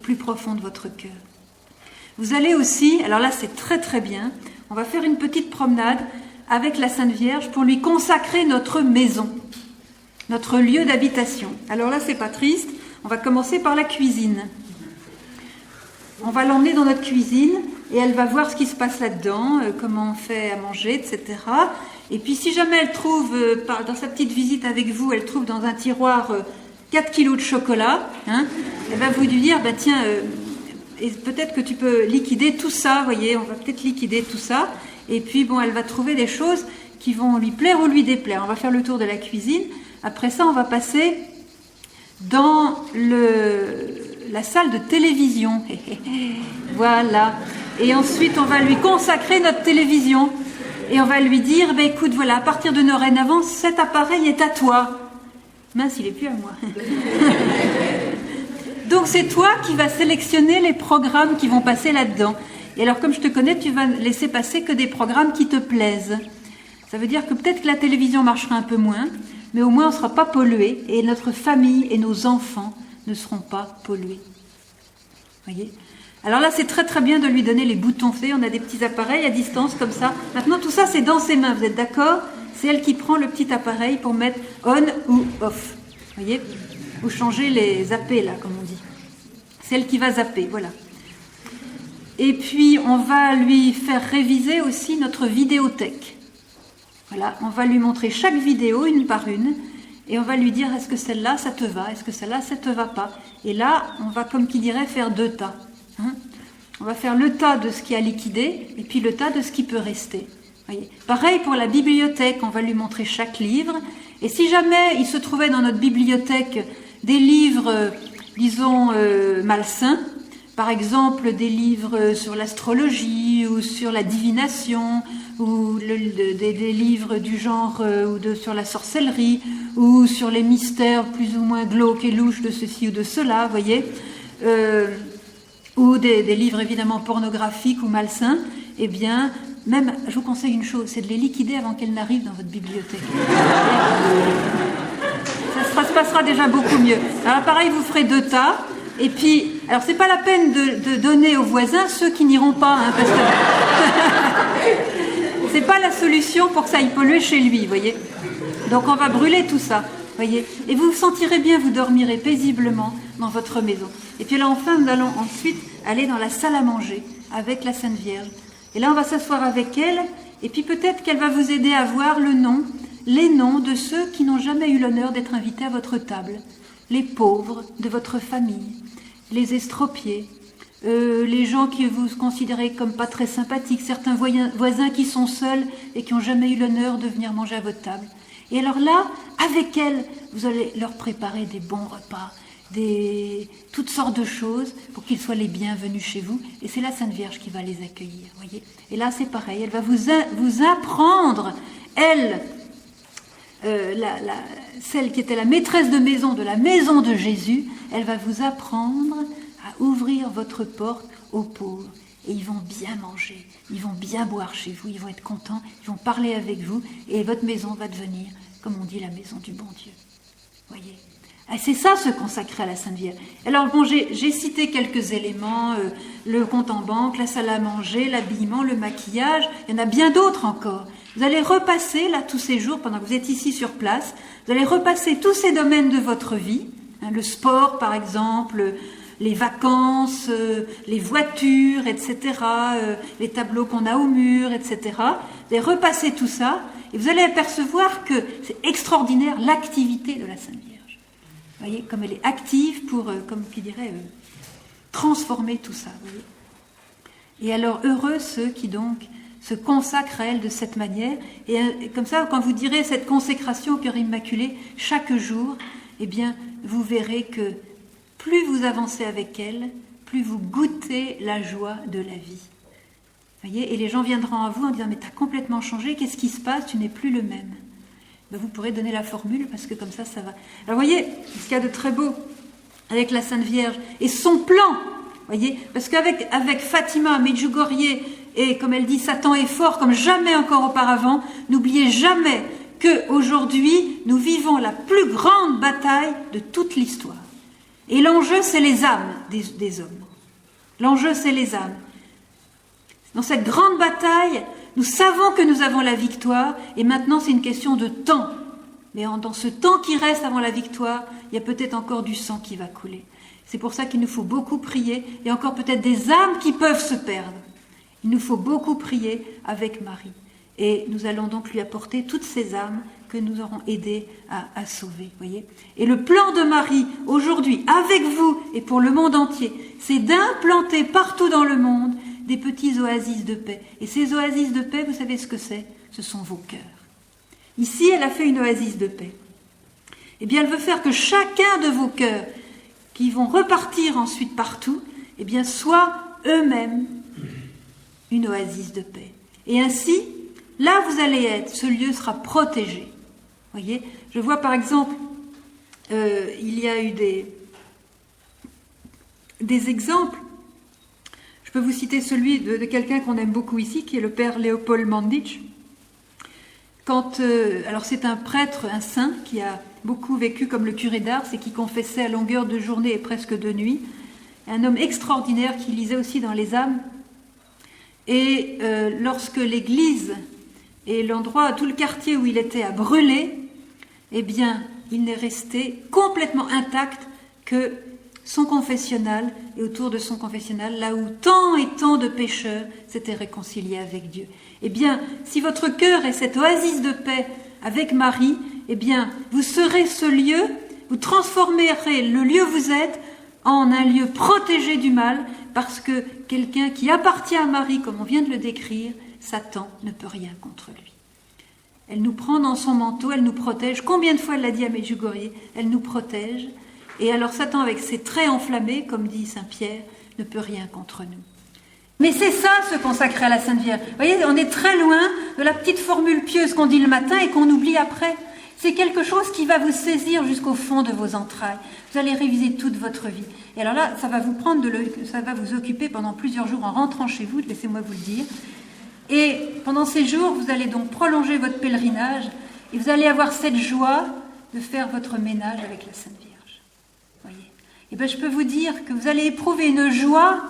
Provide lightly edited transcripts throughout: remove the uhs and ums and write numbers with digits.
plus profond de votre cœur. Vous allez aussi, alors là c'est très très bien, on va faire une petite promenade avec la Sainte Vierge pour lui consacrer notre maison, notre lieu d'habitation. Alors là c'est pas triste, on va commencer par la cuisine. On va l'emmener dans notre cuisine et elle va voir ce qui se passe là-dedans, comment on fait à manger, etc. Et puis si jamais elle trouve, dans sa petite visite avec vous, elle trouve dans un tiroir 4 kilos de chocolat, elle va vous dire, tiens, et peut-être que tu peux liquider tout ça, vous voyez, on va peut-être liquider tout ça. Et puis bon, elle va trouver des choses qui vont lui plaire ou lui déplaire. On va faire le tour de la cuisine. Après ça, on va passer dans la salle de télévision. Voilà. Et ensuite, on va lui consacrer notre télévision. Et on va lui dire, écoute, voilà, à partir de dorénavant, cet appareil est à toi. Mince, il n'est plus à moi. Donc c'est toi qui vas sélectionner les programmes qui vont passer là-dedans. Et alors comme je te connais, tu vas laisser passer que des programmes qui te plaisent. Ça veut dire que peut-être que la télévision marchera un peu moins, mais au moins on ne sera pas pollué et notre famille et nos enfants ne seront pas pollués. Voyez ? Alors là c'est très très bien de lui donner les boutons. Vous savez, on a des petits appareils à distance comme ça. Maintenant tout ça c'est dans ses mains, vous êtes d'accord ? C'est elle qui prend le petit appareil pour mettre on ou off. Voyez ? Ou changer les zappés là, comme on dit. C'est elle qui va zapper, voilà. Et puis, on va lui faire réviser aussi notre vidéothèque. Voilà, on va lui montrer chaque vidéo, une par une, et on va lui dire, est-ce que celle-là, ça te va ? Est-ce que celle-là, ça te va pas ? Et là, on va, comme qui dirait, faire 2 tas. On va faire le tas de ce qui a liquidé, et puis le tas de ce qui peut rester. Voyez. Pareil pour la bibliothèque, on va lui montrer chaque livre, et si jamais il se trouvait dans notre bibliothèque des livres, disons, malsains, par exemple des livres sur l'astrologie ou sur la divination, ou des livres du genre sur la sorcellerie, ou sur les mystères plus ou moins glauques et louches de ceci ou de cela, vous voyez, ou des livres évidemment pornographiques ou malsains, eh bien, même, je vous conseille une chose, c'est de les liquider avant qu'elles n'arrivent dans votre bibliothèque. Ça se passera déjà beaucoup mieux. Alors pareil, vous ferez 2 tas, et puis, alors c'est pas la peine de donner aux voisins ceux qui n'iront pas, parce que c'est pas la solution pour que ça aille polluer chez lui, voyez. Donc on va brûler tout ça, voyez. Et vous vous sentirez bien, vous dormirez paisiblement dans votre maison. Et puis là enfin, nous allons ensuite aller dans la salle à manger avec la Sainte Vierge. Et là on va s'asseoir avec elle, et puis peut-être qu'elle va vous aider à voir les noms de ceux qui n'ont jamais eu l'honneur d'être invités à votre table, les pauvres de votre famille, les estropiés, les gens que vous considérez comme pas très sympathiques, certains voisins qui sont seuls et qui n'ont jamais eu l'honneur de venir manger à votre table. Et alors là, avec elle, vous allez leur préparer des bons repas, toutes sortes de choses pour qu'ils soient les bienvenus chez vous. Et c'est la Sainte Vierge qui va les accueillir, voyez. Et là, c'est pareil, elle va vous apprendre, elle, celle qui était la maîtresse de maison de la maison de Jésus, elle va vous apprendre à ouvrir votre porte aux pauvres. Et ils vont bien manger, ils vont bien boire chez vous, ils vont être contents, ils vont parler avec vous, et votre maison va devenir, comme on dit, la maison du bon Dieu. Voyez. Et c'est ça, se consacrer à la Sainte Vierge. Alors bon, j'ai cité quelques éléments, le compte en banque, la salle à manger, l'habillement, le maquillage, il y en a bien d'autres encore. Vous allez repasser, là, tous ces jours, pendant que vous êtes ici sur place, vous allez repasser tous ces domaines de votre vie, le sport, par exemple, les vacances, les voitures, etc., les tableaux qu'on a au mur, etc. Vous allez repasser tout ça, et vous allez apercevoir que c'est extraordinaire l'activité de la Sainte Vierge. Vous voyez, comme elle est active pour, comme qui dirait, transformer tout ça. Vous voyez. Et alors, heureux ceux qui donc se consacrent à elle de cette manière. Et comme ça, quand vous direz cette consécration au cœur immaculé chaque jour, eh bien, vous verrez que plus vous avancez avec elle, plus vous goûtez la joie de la vie. Voyez, et les gens viendront à vous en disant « Mais tu as complètement changé, qu'est-ce qui se passe? Tu n'es plus le même. » Ben, vous pourrez donner la formule parce que comme ça va. Alors voyez, ce qu'il y a de très beau avec la Sainte Vierge et son plan, voyez, parce qu'avec Fatima, Medjugorje et comme elle dit, Satan est fort comme jamais encore auparavant, n'oubliez jamais qu'aujourd'hui, nous vivons la plus grande bataille de toute l'histoire. Et l'enjeu, c'est les âmes des hommes. L'enjeu, c'est les âmes. Dans cette grande bataille, nous savons que nous avons la victoire, et maintenant c'est une question de temps. Mais dans ce temps qui reste avant la victoire, il y a peut-être encore du sang qui va couler. C'est pour ça qu'il nous faut beaucoup prier. Il y a encore peut-être des âmes qui peuvent se perdre. Il nous faut beaucoup prier avec Marie. Et nous allons donc lui apporter toutes ces âmes que nous aurons aidé à sauver. Voyez ? Et le plan de Marie, aujourd'hui, avec vous et pour le monde entier, c'est d'implanter partout dans le monde des petits oasis de paix. Et ces oasis de paix, vous savez ce que c'est ? Ce sont vos cœurs. Ici, elle a fait une oasis de paix. Eh bien, elle veut faire que chacun de vos cœurs, qui vont repartir ensuite partout, eh bien, soit eux-mêmes une oasis de paix. Et ainsi, là vous allez être, ce lieu sera protégé. Voyez, je vois par exemple, il y a eu des exemples. Je peux vous citer celui de quelqu'un qu'on aime beaucoup ici, qui est le père Léopold Mandic. Alors c'est un prêtre, un saint, qui a beaucoup vécu comme le curé d'Ars et qui confessait à longueur de journée et presque de nuit. Un homme extraordinaire qui lisait aussi dans les âmes. Et lorsque l'église et l'endroit, tout le quartier où il était a brûlé, eh bien, il n'est resté complètement intact que son confessionnal, et autour de son confessionnal, là où tant et tant de pécheurs s'étaient réconciliés avec Dieu. Eh bien, si votre cœur est cette oasis de paix avec Marie, eh bien, vous serez ce lieu, vous transformerez le lieu où vous êtes en un lieu protégé du mal, parce que quelqu'un qui appartient à Marie, comme on vient de le décrire, Satan ne peut rien contre lui. Elle nous prend dans son manteau, elle nous protège. Combien de fois elle l'a dit à Medjugorje ? Elle nous protège. Et alors Satan, avec ses traits enflammés, comme dit Saint Pierre, ne peut rien contre nous. Mais c'est ça, se consacrer à la Sainte Vierge. Vous voyez, on est très loin de la petite formule pieuse qu'on dit le matin et qu'on oublie après. C'est quelque chose qui va vous saisir jusqu'au fond de vos entrailles. Vous allez réviser toute votre vie. Et alors là, ça va vous occuper pendant plusieurs jours en rentrant chez vous, laissez-moi vous le dire. Et pendant ces jours, vous allez donc prolonger votre pèlerinage et vous allez avoir cette joie de faire votre ménage avec la Sainte Vierge. Voyez. Et bien, je peux vous dire que vous allez éprouver une joie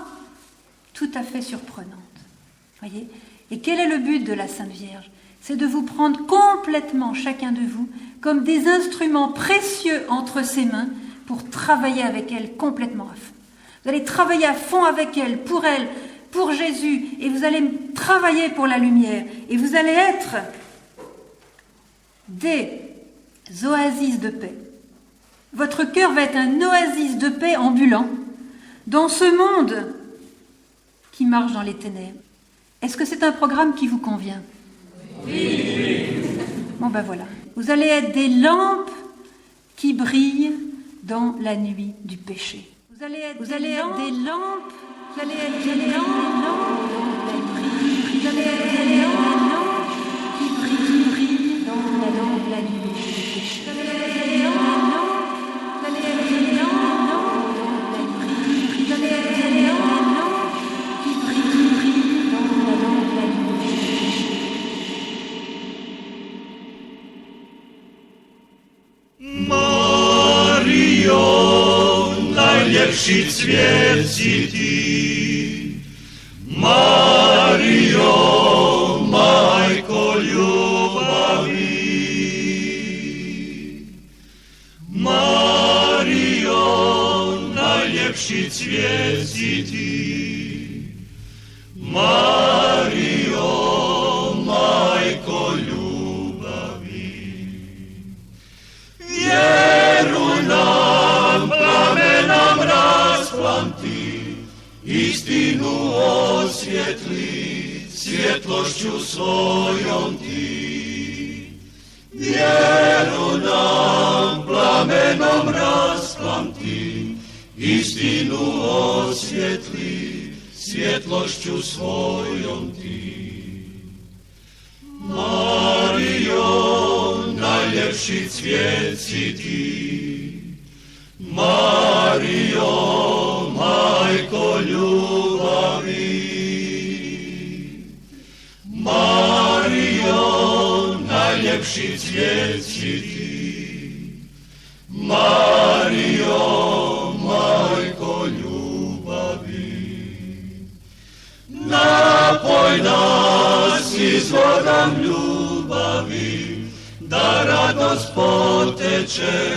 tout à fait surprenante. Voyez. Et quel est le but de la Sainte Vierge ? C'est de vous prendre complètement, chacun de vous, comme des instruments précieux entre ses mains pour travailler avec elle complètement à fond. Vous allez travailler à fond avec elle, pour Jésus, et vous allez travailler pour la lumière, et vous allez être des oasis de paix. Votre cœur va être un oasis de paix ambulant dans ce monde qui marche dans les ténèbres. Est-ce que c'est un programme qui vous convient ? Oui. Bon ben voilà. Vous allez être des lampes qui brillent dans la nuit du péché. Vous allez être des lampes. Vous allez être des lampes qui brillent dans la nuit du péché. Vous allez être des lampes. Vous allez être des lampes qui brillent dans la nuit du péché. Najlepší cvieci Ty, Mario, Majko ľubaví. Mario, najlepší cvieci Ty, Mario, Majko ľubaví. Vieru nám plamenom rozplanti, istinu osvietli, svietlošťu svojom Ty. Vieru nám plamenom rozplanti, istinu osvietli, svietlošťu svojom Ty. Mario, najlepší cviet si Ty, Mario, Majko ľubaví. Mario, najlepší cviet si Ty, Mario, izvorom ljubavi, da radost poteče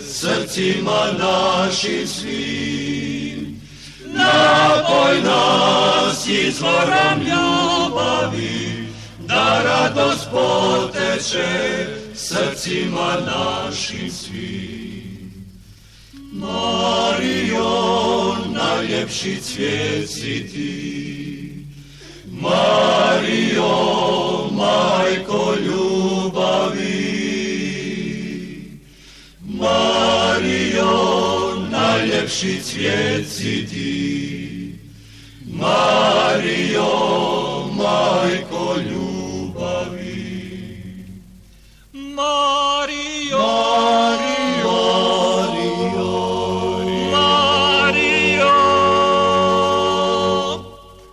srcima našim svim. Napoj nas izvorom ljubavi, da radost poteče srcima našim svim. Marijo, najljepši cvijet si ti, Marijo, majko ljubavi, Marijo, najljepši cvijet si ti, Marijo, majko